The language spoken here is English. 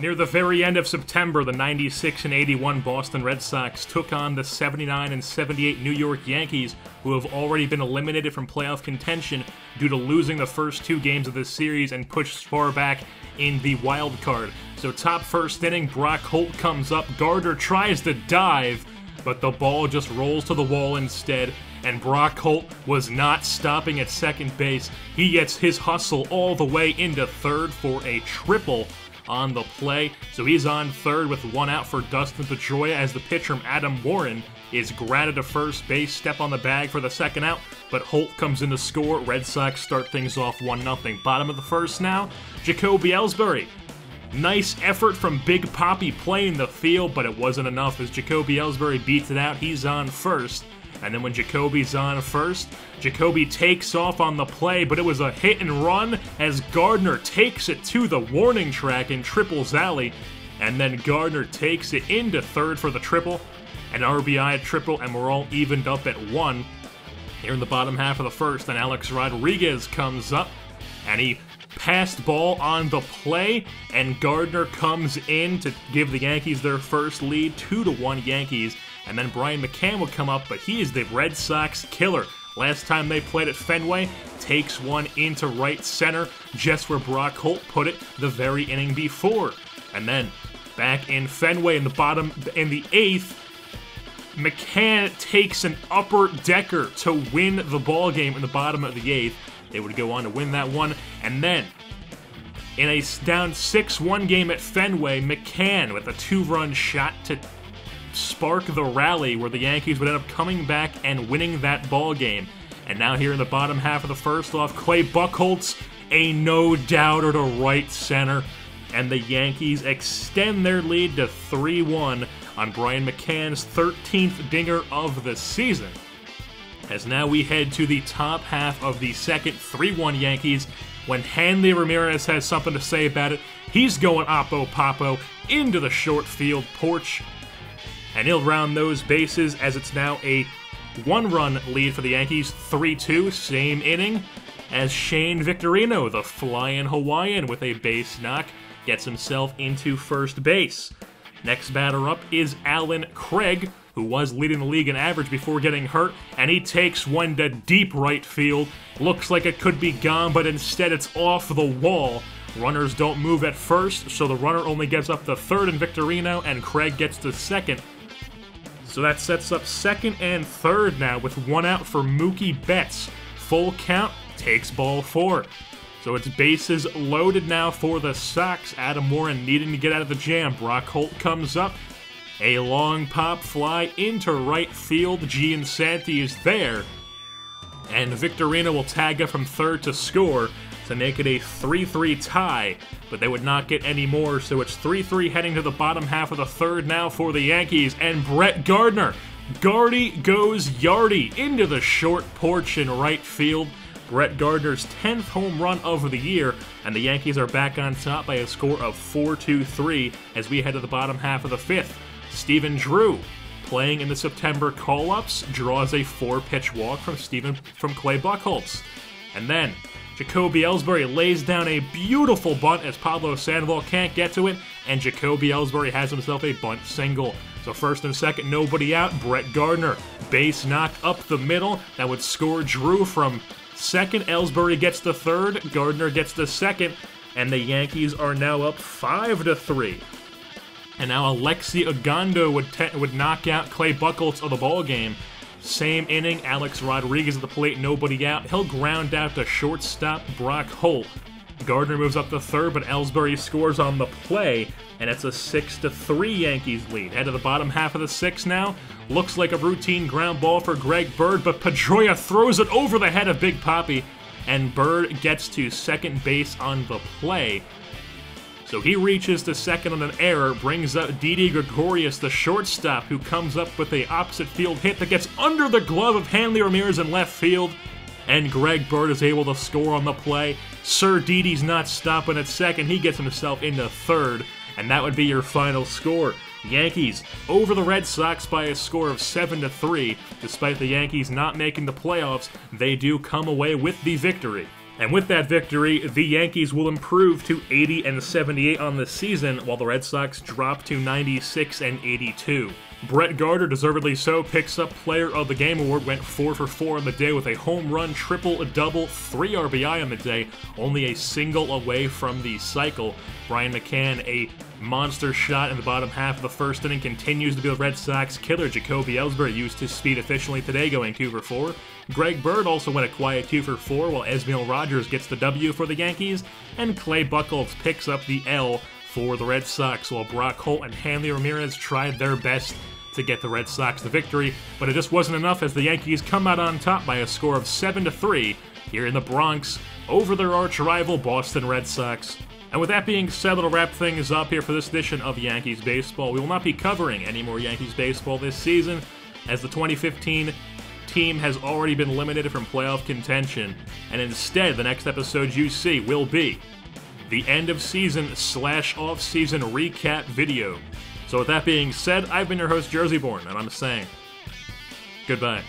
Near the very end of September, the 96 and 81 Boston Red Sox took on the 79 and 78 New York Yankees, who have already been eliminated from playoff contention due to losing the first 2 games of this series and pushed far back in the wild card. So top first inning, Brock Holt comes up, Gardner tries to dive, but the ball just rolls to the wall instead, and Brock Holt was not stopping at second base. He gets his hustle all the way into third for a triple on the play. So he's on third with 1 out for Dustin Pedroia as the pitcher Adam Warren is grounded to first base, step on the bag for the second out, but Holt comes in to score. Red Sox start things off 1-0. Bottom of the first now, Jacoby Ellsbury. Nice effort from Big Poppy playing the field, but it wasn't enough as Jacoby Ellsbury beats it out. He's on first. And then when Jacoby's on first, Jacoby takes off on the play, but it was a hit and run as Gardner takes it to the warning track in Triple's alley. And then Gardner takes it into third for the triple, an RBI triple, and we're all evened up at 1. Here in the bottom half of the first, and Alex Rodriguez comes up, and he passed ball on the play, and Gardner comes in to give the Yankees their first lead, 2-1 Yankees. And then Brian McCann will come up, but he is the Red Sox killer. Last time they played at Fenway, takes one into right center, just where Brock Holt put it the very inning before. And then back in Fenway in the 8th, McCann takes an upper decker to win the ball game in the bottom of the 8th. They would go on to win that one. And then in a down 6-1 game at Fenway, McCann with a 2-run shot to spark the rally where the Yankees would end up coming back and winning that ball game. And now here in the bottom half of the first off, Clay Buchholz, a no-doubter to right center, and the Yankees extend their lead to 3-1 on Brian McCann's 13th dinger of the season. As now we head to the top half of the second, 3-1 Yankees. When Hanley Ramirez has something to say about it, he's going oppo-poppo into the short field porch, and he'll round those bases as it's now a 1-run lead for the Yankees, 3-2, same inning, as Shane Victorino, the flying Hawaiian with a base knock, gets himself into first base. Next batter up is Alan Craig, who was leading the league in average before getting hurt, and he takes one to deep right field. Looks like it could be gone, but instead it's off the wall. Runners don't move at first, so the runner only gets up to third in Victorino, and Craig gets to second. So that sets up second and third now with 1 out for Mookie Betts. Full count, takes ball 4. So it's bases loaded now for the Sox. Adam Warren needing to get out of the jam. Brock Holt comes up. A long pop fly into right field. Giansanti is there. And Victorino will tag up from third to score to make it a 3-3 tie, but they would not get any more, so it's 3-3 heading to the bottom half of the third now for the Yankees, and Brett Gardner. Gardy goes Yardy into the short porch in right field. Brett Gardner's 10th home run of the year, and the Yankees are back on top by a score of 4-3 as we head to the bottom half of the 5th. Stephen Drew, playing in the September call-ups, draws a 4-pitch walk from Clay Buchholz. And then Jacoby Ellsbury lays down a beautiful bunt as Pablo Sandoval can't get to it, and Jacoby Ellsbury has himself a bunt single. So first and second, nobody out. Brett Gardner, base knock up the middle. That would score Drew from second. Ellsbury gets the third. Gardner gets the second, and the Yankees are now up 5-3. And now Alexi Ogando would knock out Clay Buchholz of the ball game. Same inning, Alex Rodriguez at the plate, nobody out. He'll ground out to shortstop Brock Holt. Gardner moves up to third, but Ellsbury scores on the play, and it's a 6-3 Yankees lead. Head to the bottom half of the 6th now. Looks like a routine ground ball for Greg Bird, but Pedroia throws it over the head of Big Poppy, and Bird gets to second base on the play. So he reaches to second on an error, brings up Didi Gregorius, the shortstop, who comes up with a opposite field hit that gets under the glove of Hanley Ramirez in left field, and Greg Bird is able to score on the play. Sir Didi's not stopping at second, he gets himself into third, and that would be your final score. Yankees over the Red Sox by a score of 7-3. Despite the Yankees not making the playoffs, they do come away with the victory. And with that victory, the Yankees will improve to 80-78 on the season, while the Red Sox drop to 96-82. Brett Gardner, deservedly so, picks up Player of the Game award, went 4 for 4 on the day with a home run, triple, a double, 3 RBI on the day, only a single away from the cycle. Brian McCann, a monster shot in the bottom half of the first inning, continues to be the Red Sox killer. Jacoby Ellsbury used his speed efficiently today, going 2 for 4. Greg Bird also went a quiet 2 for 4, while Esmail Rogers gets the W for the Yankees, and Clay Buchholz picks up the L for the Red Sox, while Brock Holt and Hanley Ramirez tried their best to get the Red Sox the victory, but it just wasn't enough as the Yankees come out on top by a score of 7-3 here in the Bronx over their arch-rival Boston Red Sox. And with that being said, that'll wrap things up here for this edition of Yankees Baseball. We will not be covering any more Yankees Baseball this season, as the 2015 team has already been eliminated from playoff contention, and instead the next episode you see will be the end of season / off season recap video. So with that being said, I've been your host, JerseyBorn, and I'm saying goodbye.